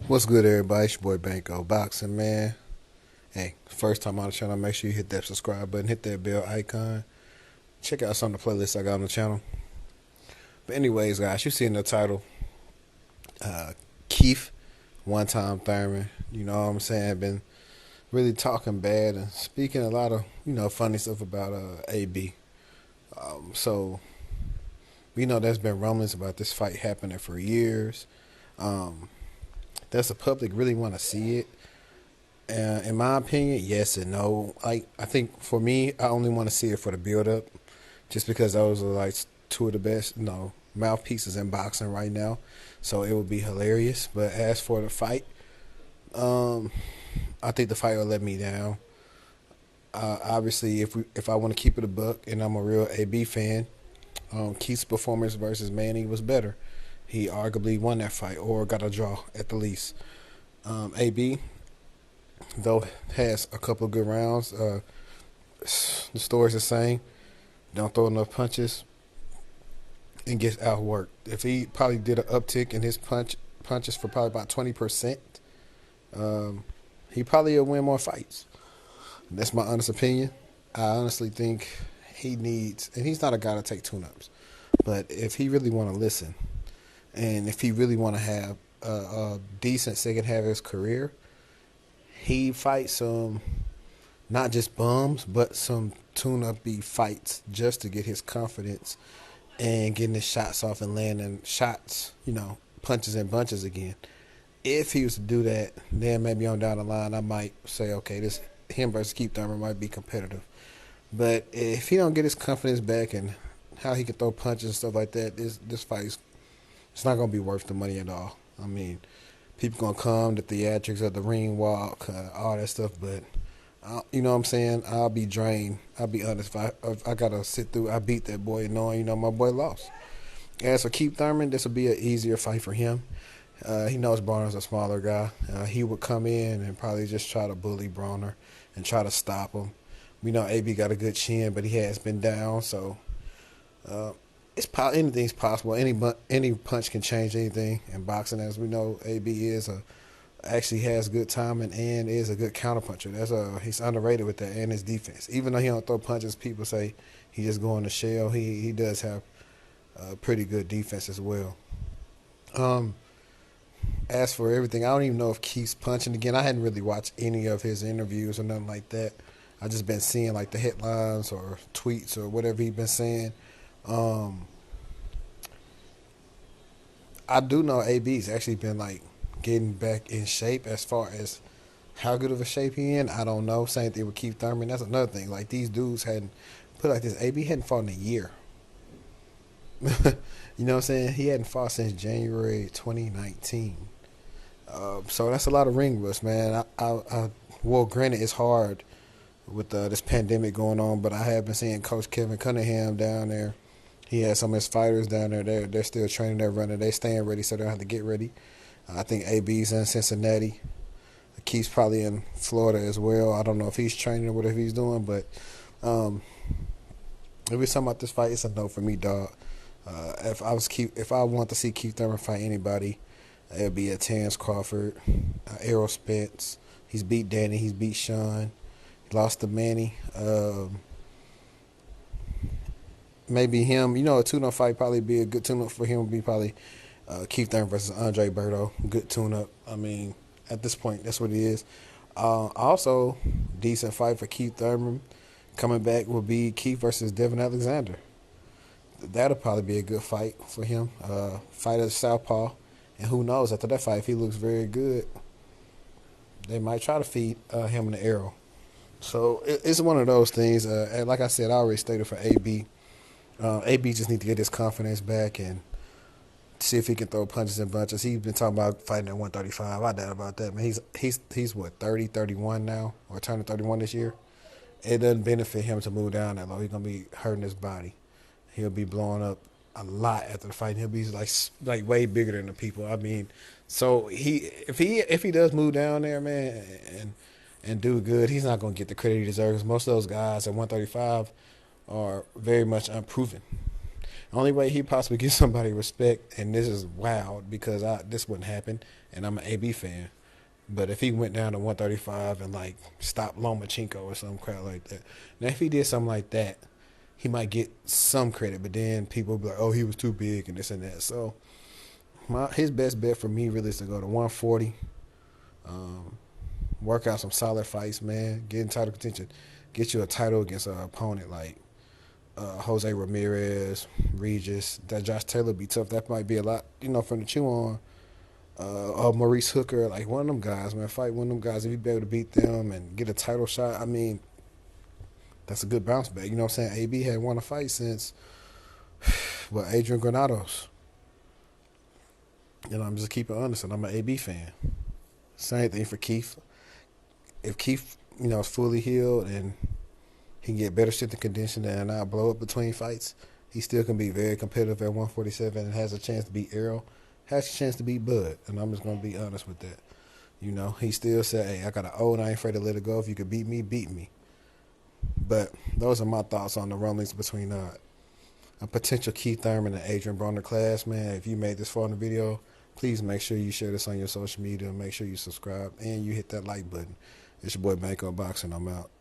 What's good, everybody? It's your boy Banko Boxing, man. Hey, first time on the channel, make sure you hit that subscribe button, hit that bell icon. Check out some of the playlists I got on the channel. But anyways, guys, you seen the title. Keith, one-time Thurman. You know what I'm saying? Been really talking bad and speaking a lot of, funny stuff about AB. So, we know there's been rumblings about this fight happening for years. Does the public really want to see it? In my opinion, yes and no. I think for me, I only want to see it for the build-up, just because those are like two of the best, mouthpieces in boxing right now. So it would be hilarious. But as for the fight, I think the fight will let me down. Obviously, if I want to keep it a buck, and I'm a real AB fan, Keith's performance versus Manny was better. He arguably won that fight, or got a draw at the least. AB, though, has a couple of good rounds. The story's the same. Don't throw enough punches and gets outworked. If he probably did an uptick in his punches for probably about 20%, he probably will win more fights. That's my honest opinion. I honestly think he needs, and he's not a guy to take tune-ups, but if he really want to listen, and if he really want to have a decent second half of his career, he fights some, not just bums, but some tune-up-y fights just to get his confidence and getting his shots off and landing shots, punches and bunches again. If he was to do that, then maybe on down the line, I might say, okay, him versus Keith Thurman might be competitive. But if he don't get his confidence back and how he can throw punches and stuff like that, this fight it's not going to be worth the money at all. I mean, people going to come, the theatrics of the ring walk, all that stuff, but you know what I'm saying? I'll be drained. I'll be honest. If I got to sit through, I beat that boy knowing, my boy lost. As for Keith Thurman, this will be an easier fight for him. He knows Broner's a smaller guy. He would come in and probably just try to bully Broner and try to stop him. We know AB got a good chin, but he has been down, so anything's possible. Any punch can change anything in boxing. As we know, AB actually has good timing and is a good counterpuncher. He's underrated with that and his defense. Even though he don't throw punches, people say he just go in the shell. He does have pretty good defense as well. As for everything, I don't even know if Keith's punching again. I hadn't really watched any of his interviews or nothing like that. I just been seeing like the headlines or tweets or whatever he's been saying. I do know AB's actually been like getting back in shape. As far as how good of a shape he in, I don't know. Same thing with Keith Thurman. That's another thing. Like, these dudes hadn't put like this. AB hadn't fought in a year. You know what I'm saying? He hadn't fought since January 2019. So that's a lot of ring rust, man. Well, granted, it's hard with this pandemic going on, but I have been seeing Coach Kevin Cunningham down there. He has some of his fighters down there. They're still training, they're running, they're staying ready, so they don't have to get ready. I think AB's in Cincinnati. Keith's probably in Florida as well. I don't know if he's training or whatever he's doing, but if we're talking about this fight, it's a no for me, dog. If I want to see Keith Thurman fight anybody, it'll be a Terrence Crawford, Errol Spence. He's beat Danny, he's beat Sean, he lost to Manny. Maybe him, a tune-up fight probably be a good tune-up for him. Would be probably Keith Thurman versus Andre Berto. Good tune-up. I mean, at this point, that's what it is. Also, decent fight for Keith Thurman coming back will be Keith versus Devin Alexander. That'll probably be a good fight for him. Fight at Southpaw. And who knows, after that fight, if he looks very good, they might try to feed him an arrow. So it's one of those things. And like I said, I already stated for AB. AB just need to get his confidence back and see if he can throw punches and bunches. He's been talking about fighting at 135. I doubt about that, man. He's what, 30, 31 now, or turning 31 this year. It doesn't benefit him to move down that low. He's gonna be hurting his body. He'll be blowing up a lot after the fight. He'll be like way bigger than the people. I mean, So if he does move down there, man, and do good, he's not gonna get the credit he deserves. Most of those guys at 135 are very much unproven. The only way he possibly gives somebody respect, and this is wild because this wouldn't happen, and I'm an AB fan. But if he went down to 135 and like stopped Lomachenko or some crap like that, now if he did something like that, he might get some credit. But then people will be like, "Oh, he was too big and this and that." So his best bet for me really is to go to 140, um, work out some solid fights, man, get in title contention, get you a title against an opponent like Jose Ramirez, Regis. That Josh Taylor be tough. That might be a lot, from the chew on. Maurice Hooker, like one of them guys, man. Fight one of them guys. If you be able to beat them and get a title shot, I mean, that's a good bounce back. You know what I'm saying? AB had won a fight since, Adrien Granados. I'm just keeping it honest, and I'm an AB fan. Same thing for Keith. If Keith, is fully healed and he can get better strength and condition and not blow up between fights, he still can be very competitive at 147 and has a chance to beat Errol, has a chance to beat Bud. And I'm just going to be honest with that. He still said, hey, I got an old, I ain't afraid to let it go. If you could beat me, beat me. But those are my thoughts on the rumblings between a potential Keith Thurman and Adrien Broner class, man. If you made this far in the video, please make sure you share this on your social media. Make sure you subscribe and you hit that like button. It's your boy Banco Boxing. I'm out.